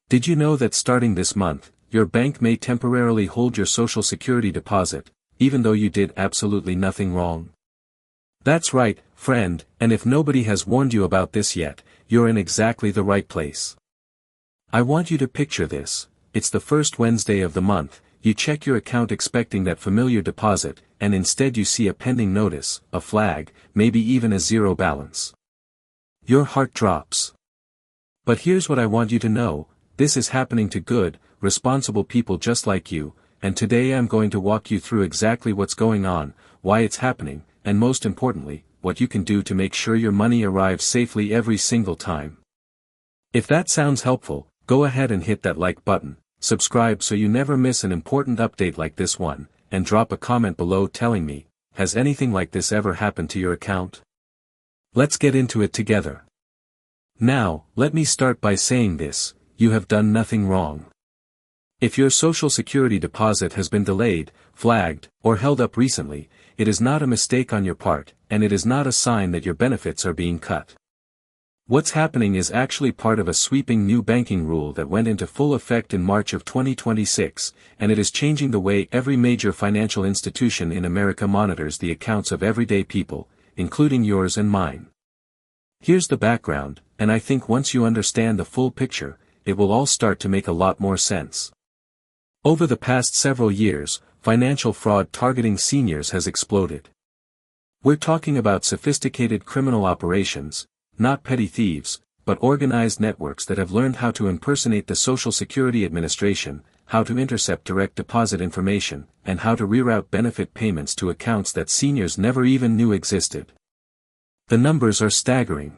Did you know that starting this month, your bank may temporarily hold your Social Security deposit, even though you did absolutely nothing wrong? That's right, friend, and if nobody has warned you about this yet, you're in exactly the right place. I want you to picture this: it's the first Wednesday of the month, you check your account expecting that familiar deposit, and instead you see a pending notice, a flag, maybe even a zero balance. Your heart drops. But here's what I want you to know: this is happening to good, responsible people just like you, and today I'm going to walk you through exactly what's going on, why it's happening, and most importantly, what you can do to make sure your money arrives safely every single time. If that sounds helpful, go ahead and hit that like button, subscribe so you never miss an important update like this one, and drop a comment below telling me, has anything like this ever happened to your account? Let's get into it together. Now, let me start by saying this: you have done nothing wrong. If your Social Security deposit has been delayed, flagged, or held up recently, it is not a mistake on your part, and it is not a sign that your benefits are being cut. What's happening is actually part of a sweeping new banking rule that went into full effect in March of 2026, and it is changing the way every major financial institution in America monitors the accounts of everyday people, including yours and mine. Here's the background, and I think once you understand the full picture, it will all start to make a lot more sense. Over the past several years, financial fraud targeting seniors has exploded. We're talking about sophisticated criminal operations, not petty thieves, but organized networks that have learned how to impersonate the Social Security Administration, how to intercept direct deposit information, and how to reroute benefit payments to accounts that seniors never even knew existed. The numbers are staggering.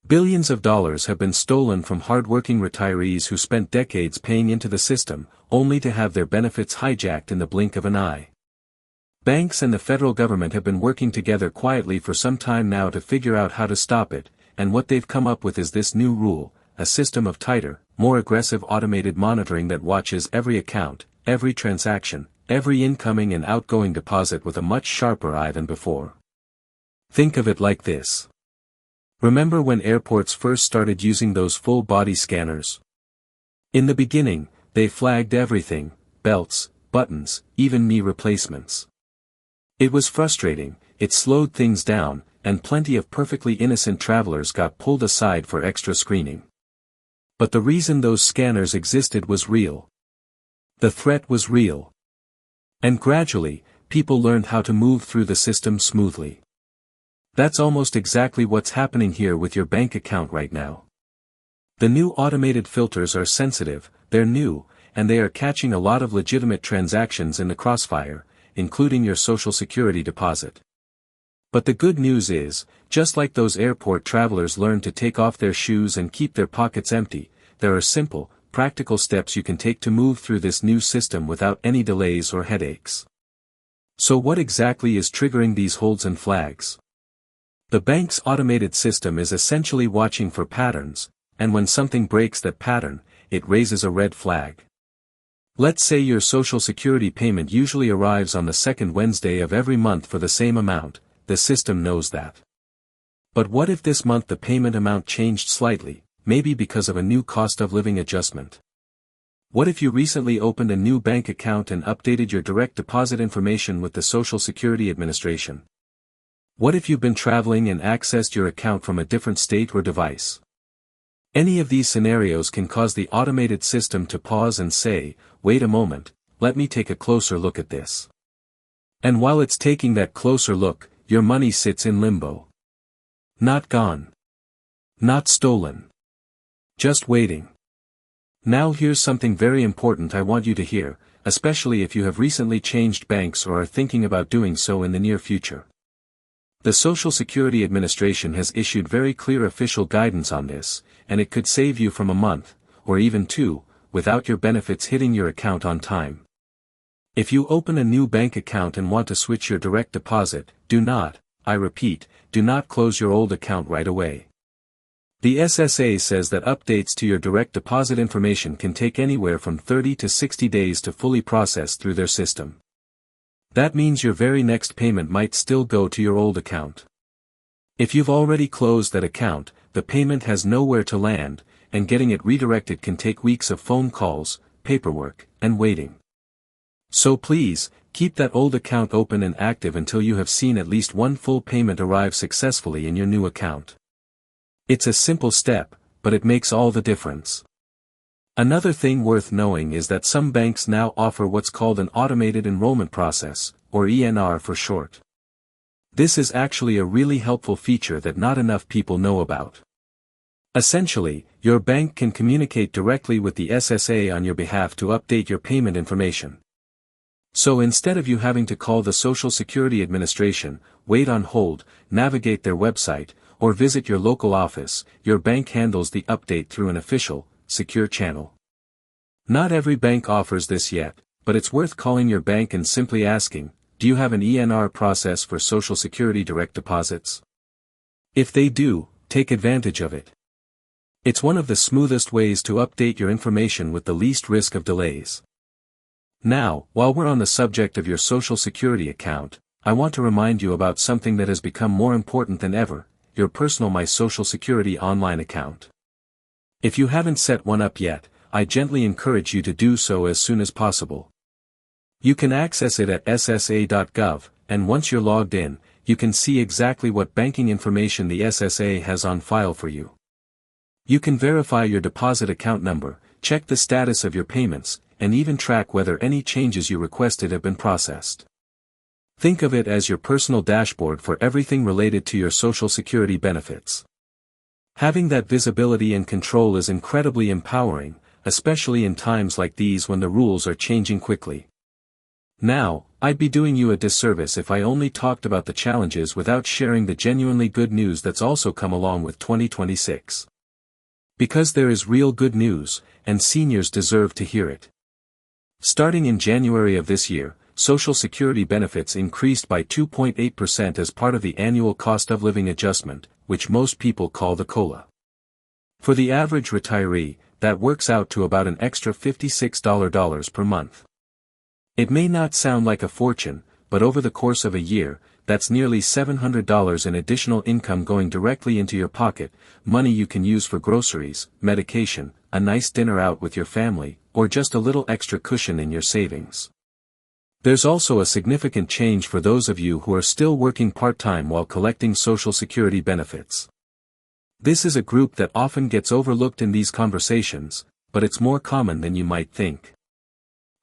Billions of dollars have been stolen from hard-working retirees who spent decades paying into the system, only to have their benefits hijacked in the blink of an eye. Banks and the federal government have been working together quietly for some time now to figure out how to stop it, and what they've come up with is this new rule: a system of tighter, more aggressive automated monitoring that watches every account, every transaction, every incoming and outgoing deposit with a much sharper eye than before. Think of it like this. Remember when airports first started using those full-body scanners? In the beginning, they flagged everything: belts, buttons, even knee replacements. It was frustrating, it slowed things down, and plenty of perfectly innocent travelers got pulled aside for extra screening. But the reason those scanners existed was real. The threat was real. And gradually, people learned how to move through the system smoothly. That's almost exactly what's happening here with your bank account right now. The new automated filters are sensitive, they're new, and they are catching a lot of legitimate transactions in the crossfire, including your Social Security deposit. But the good news is, just like those airport travelers learned to take off their shoes and keep their pockets empty, there are simple, practical steps you can take to move through this new system without any delays or headaches. So what exactly is triggering these holds and flags? The bank's automated system is essentially watching for patterns, and when something breaks that pattern, it raises a red flag. Let's say your Social Security payment usually arrives on the second Wednesday of every month for the same amount. The system knows that. But what if this month the payment amount changed slightly, maybe because of a new cost of living adjustment? What if you recently opened a new bank account and updated your direct deposit information with the Social Security Administration? What if you've been traveling and accessed your account from a different state or device? Any of these scenarios can cause the automated system to pause and say, wait a moment, let me take a closer look at this. And while it's taking that closer look, your money sits in limbo. Not gone. Not stolen. Just waiting. Now here's something very important I want you to hear, especially if you have recently changed banks or are thinking about doing so in the near future. The Social Security Administration has issued very clear official guidance on this, and it could save you from a month, or even 2, without your benefits hitting your account on time. If you open a new bank account and want to switch your direct deposit, do not, I repeat, do not close your old account right away. The SSA says that updates to your direct deposit information can take anywhere from 30 to 60 days to fully process through their system. That means your very next payment might still go to your old account. If you've already closed that account, the payment has nowhere to land, and getting it redirected can take weeks of phone calls, paperwork, and waiting. So please, keep that old account open and active until you have seen at least one full payment arrive successfully in your new account. It's a simple step, but it makes all the difference. Another thing worth knowing is that some banks now offer what's called an automated enrollment process, or ENR for short. This is actually a really helpful feature that not enough people know about. Essentially, your bank can communicate directly with the SSA on your behalf to update your payment information. So instead of you having to call the Social Security Administration, wait on hold, navigate their website, or visit your local office, your bank handles the update through an official, secure channel. Not every bank offers this yet, but it's worth calling your bank and simply asking, do you have an ENR process for Social Security direct deposits? If they do, take advantage of it. It's one of the smoothest ways to update your information with the least risk of delays. Now, while we're on the subject of your Social Security account, I want to remind you about something that has become more important than ever, your personal My Social Security online account. If you haven't set one up yet, I gently encourage you to do so as soon as possible. You can access it at SSA.gov, and once you're logged in, you can see exactly what banking information the SSA has on file for you. You can verify your deposit account number, check the status of your payments, and even track whether any changes you requested have been processed. Think of it as your personal dashboard for everything related to your Social Security benefits. Having that visibility and control is incredibly empowering, especially in times like these when the rules are changing quickly. Now, I'd be doing you a disservice if I only talked about the challenges without sharing the genuinely good news that's also come along with 2026. Because there is real good news, and seniors deserve to hear it. Starting in January of this year, Social Security benefits increased by 2.8% as part of the annual cost of living adjustment, which most people call the COLA. For the average retiree, that works out to about an extra $56 per month. It may not sound like a fortune, but over the course of a year, that's nearly $700 in additional income going directly into your pocket, money you can use for groceries, medication, a nice dinner out with your family, or just a little extra cushion in your savings. There's also a significant change for those of you who are still working part-time while collecting Social Security benefits. This is a group that often gets overlooked in these conversations, but it's more common than you might think.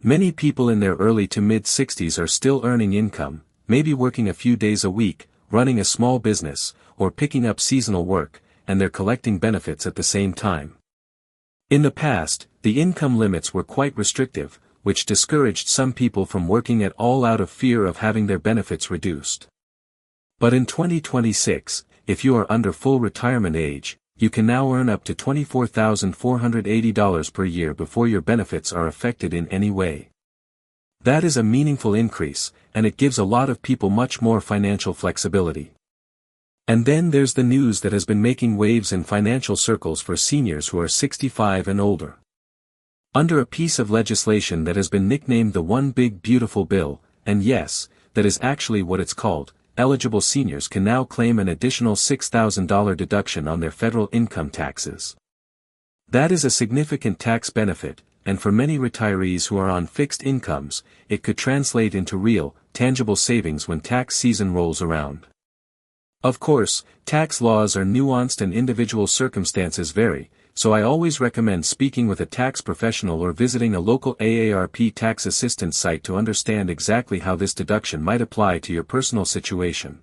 Many people in their early to mid-60s are still earning income, maybe working a few days a week, running a small business, or picking up seasonal work, and they're collecting benefits at the same time. In the past, the income limits were quite restrictive, which discouraged some people from working at all out of fear of having their benefits reduced. But in 2026, if you are under full retirement age, you can now earn up to $24,480 per year before your benefits are affected in any way. That is a meaningful increase, and it gives a lot of people much more financial flexibility. And then there's the news that has been making waves in financial circles for seniors who are 65 and older. Under a piece of legislation that has been nicknamed the One Big Beautiful Bill, and yes, that is actually what it's called, eligible seniors can now claim an additional $6,000 deduction on their federal income taxes. That is a significant tax benefit, and for many retirees who are on fixed incomes, it could translate into real, tangible savings when tax season rolls around. Of course, tax laws are nuanced and individual circumstances vary, so I always recommend speaking with a tax professional or visiting a local AARP tax assistance site to understand exactly how this deduction might apply to your personal situation.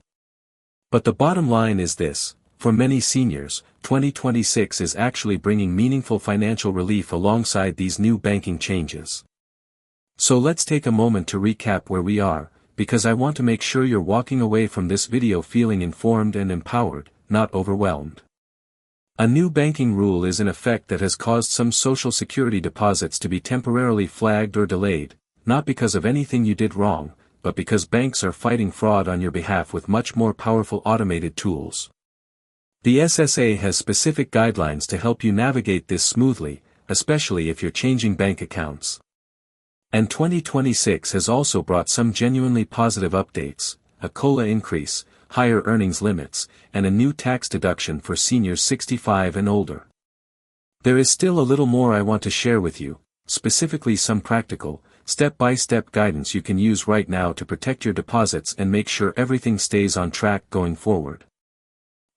But the bottom line is this: for many seniors, 2026 is actually bringing meaningful financial relief alongside these new banking changes. So let's take a moment to recap where we are, because I want to make sure you're walking away from this video feeling informed and empowered, not overwhelmed. A new banking rule is in effect that has caused some Social Security deposits to be temporarily flagged or delayed, not because of anything you did wrong, but because banks are fighting fraud on your behalf with much more powerful automated tools. The SSA has specific guidelines to help you navigate this smoothly, especially if you're changing bank accounts. And 2026 has also brought some genuinely positive updates: a COLA increase, higher earnings limits, and a new tax deduction for seniors 65 and older. There is still a little more I want to share with you, specifically some practical, step-by-step guidance you can use right now to protect your deposits and make sure everything stays on track going forward.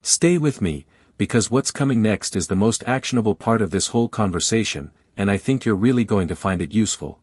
Stay with me, because what's coming next is the most actionable part of this whole conversation, and I think you're really going to find it useful.